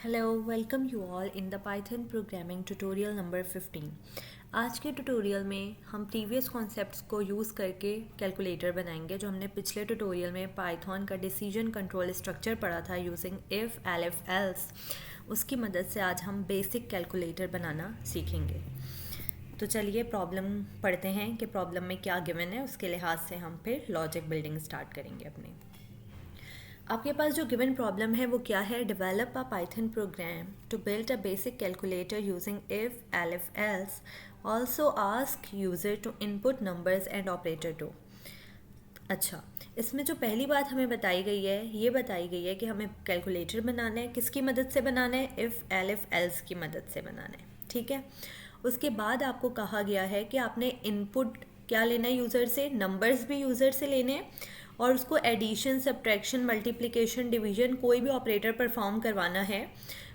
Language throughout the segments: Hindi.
Hello welcome you all in the Python programming tutorial number 15। आज के ट्यूटोरियल में हम प्रीवियस कॉन्सेप्ट्स को यूज़ करके कैलकुलेटर बनाएंगे जो हमने पिछले ट्यूटोरियल में पाइथन का डिसीजन कंट्रोल स्ट्रक्चर पढ़ा था यूजिंग इफ़ एल्फ एल्स। उसकी मदद से आज हम बेसिक कैलकुलेटर बनाना सीखेंगे। तो चलिए प्रॉब्लम पढ़ते हैं कि प्रॉब्लम में क्या गिवन है, उसके लिहाज से हम फिर लॉजिक बिल्डिंग स्टार्ट करेंगे अपनी। आपके पास जो गिवन प्रॉब्लम है वो क्या है? Develop a Python program to build a basic calculator using if elif else, also ask user to input numbers and operator too. अच्छा, इसमें जो पहली बात हमें बताई गई है ये बताई गई है कि हमें कैलकुलेटर बनाना है। किसकी मदद से बनाना है? इफ़ एल्फ एल्स की मदद से बनाना है। ठीक है, उसके बाद आपको कहा गया है कि आपने इनपुट क्या लेना है यूज़र से, नंबर्स भी यूज़र से लेने हैं और उसको एडिशन, सब्ट्रैक्शन, मल्टीप्लिकेशन, डिवीजन कोई भी ऑपरेटर परफॉर्म करवाना है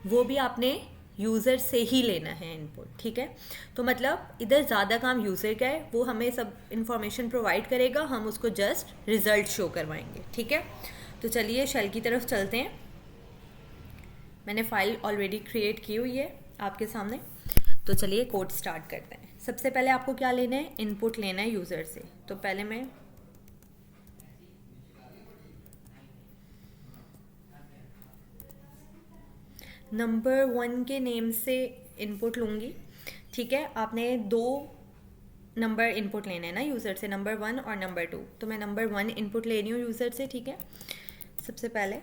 वो भी आपने यूज़र से ही लेना है इनपुट। ठीक है, तो मतलब इधर ज़्यादा काम यूज़र का है, वो हमें सब इन्फॉर्मेशन प्रोवाइड करेगा, हम उसको जस्ट रिज़ल्ट शो करवाएंगे। ठीक है, तो चलिए शेल की तरफ चलते हैं। मैंने फ़ाइल ऑलरेडी क्रिएट की हुई है आपके सामने, तो चलिए कोड स्टार्ट करते हैं। सबसे पहले आपको क्या लेना है? इनपुट लेना है यूज़र से। तो पहले मैं नंबर 1 के नेम से इनपुट लूँगी। ठीक है, आपने दो नंबर इनपुट लेने हैं ना यूज़र से, नंबर 1 और नंबर 2। तो मैं नंबर 1 इनपुट ले रही हूँ यूज़र से। ठीक है, सबसे पहले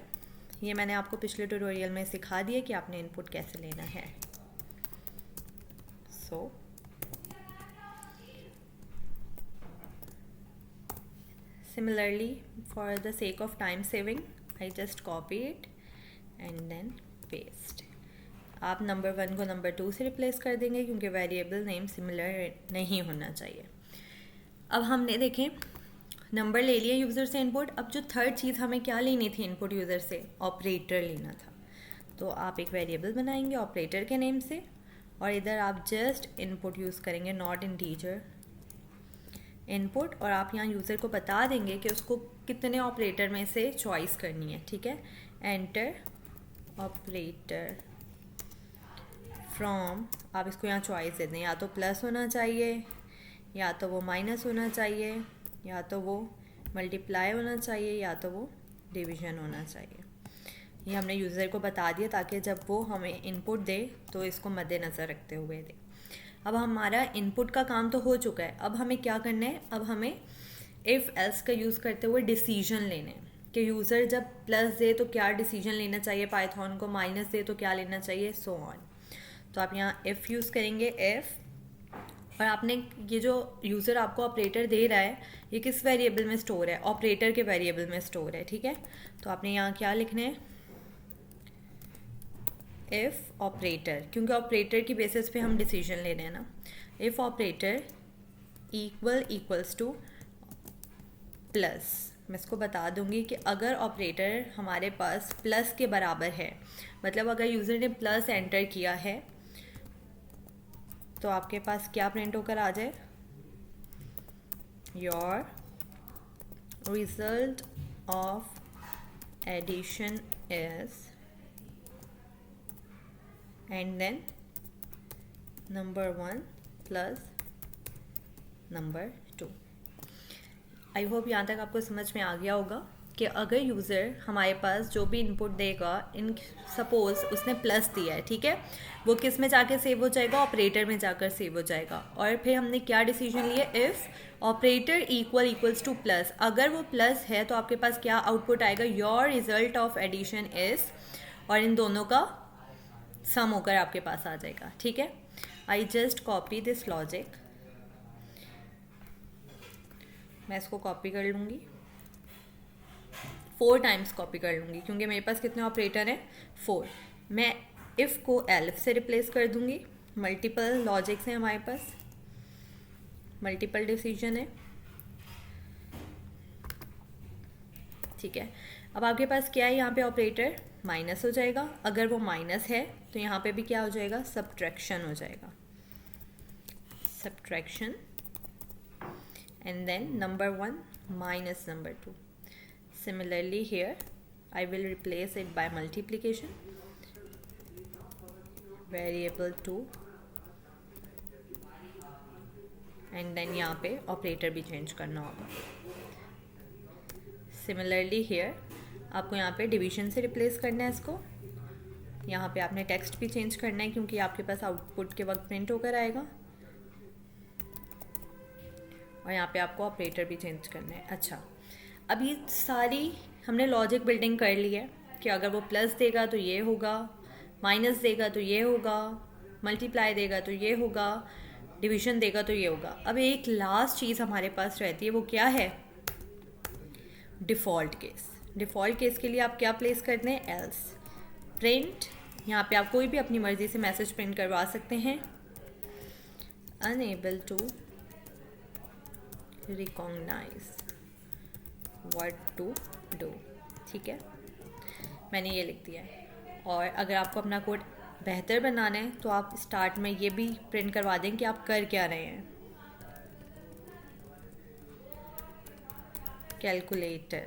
ये मैंने आपको पिछले ट्यूटोरियल में सिखा दिया कि आपने इनपुट कैसे लेना है। सो similarly, for the sake of time saving, I just copy it and then paste. आप नंबर 1 को नंबर 2 से रिप्लेस कर देंगे क्योंकि वेरिएबल नेम सिमिलर नहीं होना चाहिए। अब हमने देखें नंबर ले लिया यूज़र से इनपुट। अब जो थर्ड चीज़ हमें क्या लेनी थी इनपुट यूज़र से? ऑपरेटर लेना था। तो आप एक वेरिएबल बनाएंगे ऑपरेटर के नेम से और इधर आप जस्ट इनपुट यूज़ करेंगे, नॉट इंटीजर इनपुट, और आप यहाँ यूज़र को बता देंगे कि उसको कितने ऑपरेटर में से चॉइस करनी है। ठीक है, एंटर ऑपरेटर फ्रॉम, आप इसको यहाँ चॉइस दे दें, या तो प्लस होना चाहिए, या तो वो माइनस होना चाहिए, या तो वो मल्टीप्लाई होना चाहिए, या तो वो डिवीजन होना चाहिए। ये हमने यूज़र को बता दिया ताकि जब वो हमें इनपुट दे तो इसको मद्देनज़र रखते हुए दे। अब हमारा इनपुट का काम तो हो चुका है, अब हमें क्या करना है? अब हमें इफ़ एल्स का यूज़ करते हुए डिसीजन लेने हैं कि यूज़र जब प्लस दे तो क्या डिसीजन लेना चाहिए पाइथन को, माइनस दे तो क्या लेना चाहिए, सो ऑन। तो आप यहाँ इफ़ यूज़ करेंगे, इफ़, और आपने ये जो यूज़र आपको ऑपरेटर दे रहा है ये किस वेरिएबल में स्टोर है? ऑपरेटर के वेरिएबल में स्टोर है। ठीक है, तो आपने यहाँ क्या लिखना है? इफ़ ऑपरेटर, क्योंकि ऑपरेटर की बेसिस पे हम डिसीजन ले रहे हैं ना। If operator equals two plus, मैं इसको बता दूंगी कि अगर ऑपरेटर हमारे पास प्लस के बराबर है, मतलब अगर यूज़र ने प्लस एंटर किया है तो आपके पास क्या प्रिंट होकर आ जाए? Your result of addition is, and then number 1 plus number 2। I hope यहाँ तक आपको समझ में आ गया होगा कि अगर यूज़र हमारे पास जो भी इनपुट देगा, इन सपोज़ उसने प्लस दिया है, ठीक है, वो किस में जाकर सेव हो जाएगा? ऑपरेटर में जाकर सेव हो जाएगा। और फिर हमने क्या डिसीजन लिया? If operator equals two plus, अगर वो प्लस है तो आपके पास क्या आउटपुट आएगा? Your result of addition is, और इन दोनों का सम होकर आपके पास आ जाएगा। ठीक है, I just copy this logic, मैं इसको कॉपी कर लूँगी, 4 टाइम्स कॉपी कर लूँगी क्योंकि मेरे पास कितने ऑपरेटर हैं? 4। मैं इफ़ को एल्फ से रिप्लेस कर दूँगी, मल्टीपल लॉजिक्स हैं हमारे पास, मल्टीपल डिसीजन है। ठीक है, अब आपके पास क्या है? यहाँ पे ऑपरेटर माइनस हो जाएगा, अगर वो माइनस है तो यहाँ पे भी क्या हो जाएगा? सब्ट्रैक्शन हो जाएगा, subtraction, and then number 1 minus number 2. Similarly here I will replace it by multiplication, variable 2 and then यहाँ पे ऑपरेटर भी चेंज करना होगा। सिमिलरली हियर आपको यहाँ पे डिवीजन से रिप्लेस करना है इसको। यहाँ पे आपने टेक्स्ट भी चेंज करना है क्योंकि आपके पास आउटपुट के वक्त प्रिंट होकर आएगा, और यहाँ पे आपको ऑपरेटर भी चेंज करना है। अच्छा, अब ये सारी हमने लॉजिक बिल्डिंग कर ली है कि अगर वो प्लस देगा तो ये होगा, माइनस देगा तो ये होगा, मल्टीप्लाई देगा तो ये होगा, डिवीजन देगा तो ये होगा। अब एक लास्ट चीज़ हमारे पास रहती है, वो क्या है? Default case. डिफ़ॉल्ट केस के लिए आप क्या प्लेस करते हैं? Else print. यहाँ पे आप कोई भी अपनी मर्ज़ी से मैसेज प्रिंट करवा सकते हैं। Unable to recognise what to do. ठीक है, मैंने ये लिख दिया है। और अगर आपको अपना कोड बेहतर बनाना है तो आप स्टार्ट में ये भी प्रिंट करवा दें कि आप कर क्या रहे हैं। कैलकुलेटर,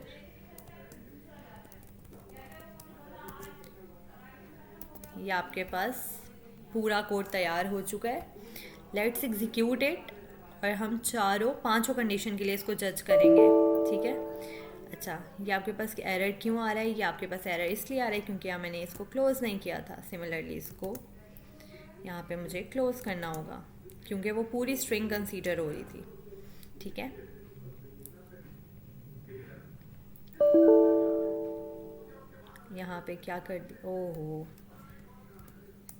ये आपके पास पूरा कोड तैयार हो चुका है। लेट्स एग्जीक्यूट इट, और हम पांचों कंडीशन के लिए इसको जज करेंगे। ठीक है। अच्छा, ये आपके पास एरर क्यों आ रहा है? ये आपके पास एरर इसलिए आ रहा है क्योंकि यहाँ मैंने इसको क्लोज़ नहीं किया था। सिमिलरली इसको यहाँ पे मुझे क्लोज़ करना होगा क्योंकि वो पूरी स्ट्रिंग कंसीडर हो रही थी। ठीक है, यहाँ पे क्या कर दी? ओहो,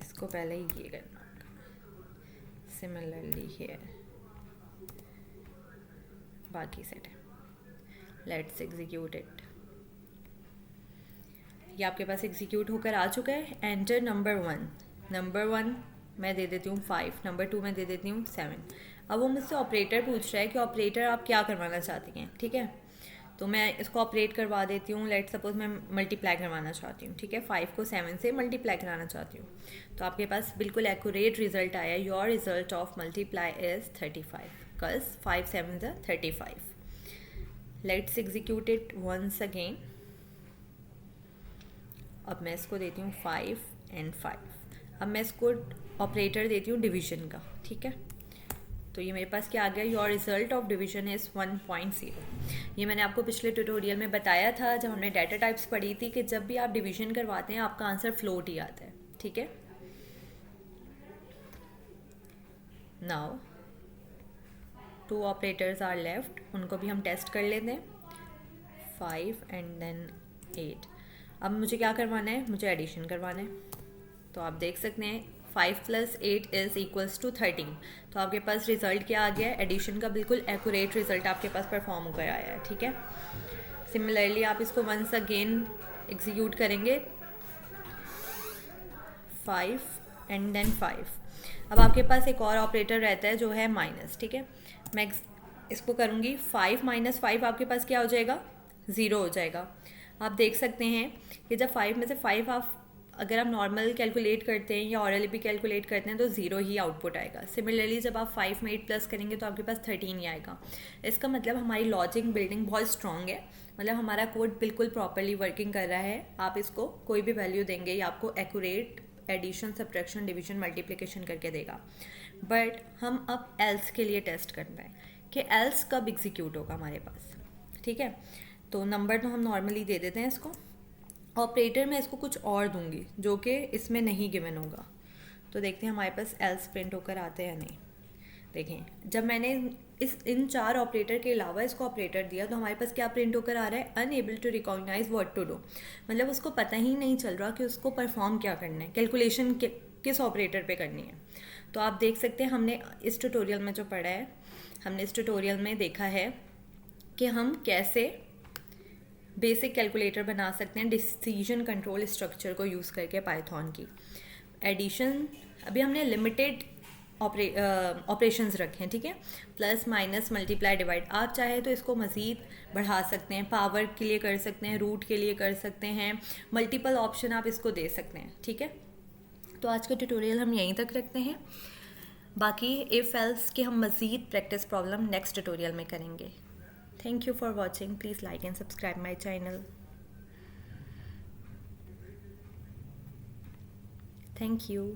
इसको पहले ही ये करना होगा। सिमिलरली हियर बाकी सेट है। Let's execute it. ये आपके पास एग्जीक्यूट होकर आ चुका है। Enter number 1। नंबर 1 मैं दे देती हूँ 5, नंबर 2 मैं दे देती हूँ 7। अब वो मुझसे ऑपरेटर पूछ रहा है कि ऑपरेटर आप क्या करवाना चाहती हैं। ठीक है, तो मैं इसको ऑपरेट करवा देती हूँ। लेट सपोज मैं मल्टीप्लाई करवाना चाहती हूँ। ठीक है, 5 को 7 से मल्टीप्लाई कराना चाहती हूँ। तो आपके पास बिल्कुल एक्यूरेट रिजल्ट आया। Your result of multiply is 35 because 5 7 ज़ 35। Let's execute it once again. अब मैं इसको देती हूँ 5 एंड 5। अब मैं इसको ऑपरेटर देती हूँ डिवीजन का। ठीक है, तो ये मेरे पास क्या आ गया? Your result of division is 1.0। ये मैंने आपको पिछले ट्यूटोरियल में बताया था जब हमने डाटा टाइप्स पढ़ी थी कि जब भी आप डिवीजन करवाते हैं आपका आंसर फ्लोट ही आता है। ठीक है, नाउ 2 ऑपरेटर्स आर लेफ्ट, उनको भी हम टेस्ट कर लेते हैं। 5 एंड देन 8। अब मुझे क्या करवाना है? मुझे एडिशन करवाना है। तो आप देख सकते हैं 5 + 8 इज़ इक्वल्स टू 13। तो आपके पास रिजल्ट क्या आ गया है? एडिशन का बिल्कुल एक्यूरेट रिजल्ट आपके पास परफॉर्म होकर आया है। ठीक है, सिमिलरली आप इसको वंस अगेन एग्जीक्यूट करेंगे 5 एंड देन 5। अब आपके पास एक और ऑपरेटर रहता है जो है माइनस। ठीक है, मैं इसको करूँगी 5 - 5, आपके पास क्या हो जाएगा? 0 हो जाएगा। आप देख सकते हैं कि जब 5 में से 5 आप अगर आप नॉर्मल कैलकुलेट करते हैं या ऑरली भी कैलकुलेट करते हैं तो 0 ही आउटपुट आएगा। सिमिलरली जब आप 5 में 8 प्लस करेंगे तो आपके पास 13 ही आएगा। इसका मतलब हमारी लॉजिक बिल्डिंग बहुत स्ट्रॉन्ग है, मतलब हमारा कोड बिल्कुल प्रॉपरली वर्किंग कर रहा है। आप इसको कोई भी वैल्यू देंगे या आपको accurate addition, subtraction, division, multiplication करके देगा। बट हम अब एल्स के लिए टेस्ट करना है कि एल्स कब एग्जीक्यूट होगा हमारे पास। ठीक है, तो नंबर तो हम नॉर्मली दे देते हैं इसको। ऑपरेटर मैं इसको कुछ और दूंगी जो कि इसमें नहीं गिवन होगा। तो देखते हैं हमारे पास एल्स प्रिंट होकर आते हैं या नहीं। देखें, जब मैंने इन 4 ऑपरेटर के अलावा इसको ऑपरेटर दिया तो हमारे पास क्या प्रिंट होकर आ रहा है? Unable to recognise what to do. मतलब उसको पता ही नहीं चल रहा कि उसको परफॉर्म क्या करना है, कैलकुलेशन किस ऑपरेटर पे करनी है। तो आप देख सकते हैं हमने इस ट्यूटोरियल में जो पढ़ा है, हमने इस ट्यूटोरियल में देखा है कि हम कैसे बेसिक कैलकुलेटर बना सकते हैं डिसीजन कंट्रोल स्ट्रक्चर को यूज़ करके पाइथन की। एडिशन अभी हमने लिमिटेड ऑपरेशंस रखे हैं। ठीक है, प्लस, माइनस, मल्टीप्लाई, डिवाइड। आप चाहे तो इसको मज़ीद बढ़ा सकते हैं, पावर के लिए कर सकते हैं, रूट के लिए कर सकते हैं, मल्टीपल ऑप्शन आप इसको दे सकते हैं। ठीक है, तो आज का ट्यूटोरियल हम यहीं तक रखते हैं। बाकी इफ़ एल्स के हम मज़ीद प्रैक्टिस प्रॉब्लम नेक्स्ट ट्यूटोरियल में करेंगे। Thank you for watching. Please like and subscribe my channel. Thank you.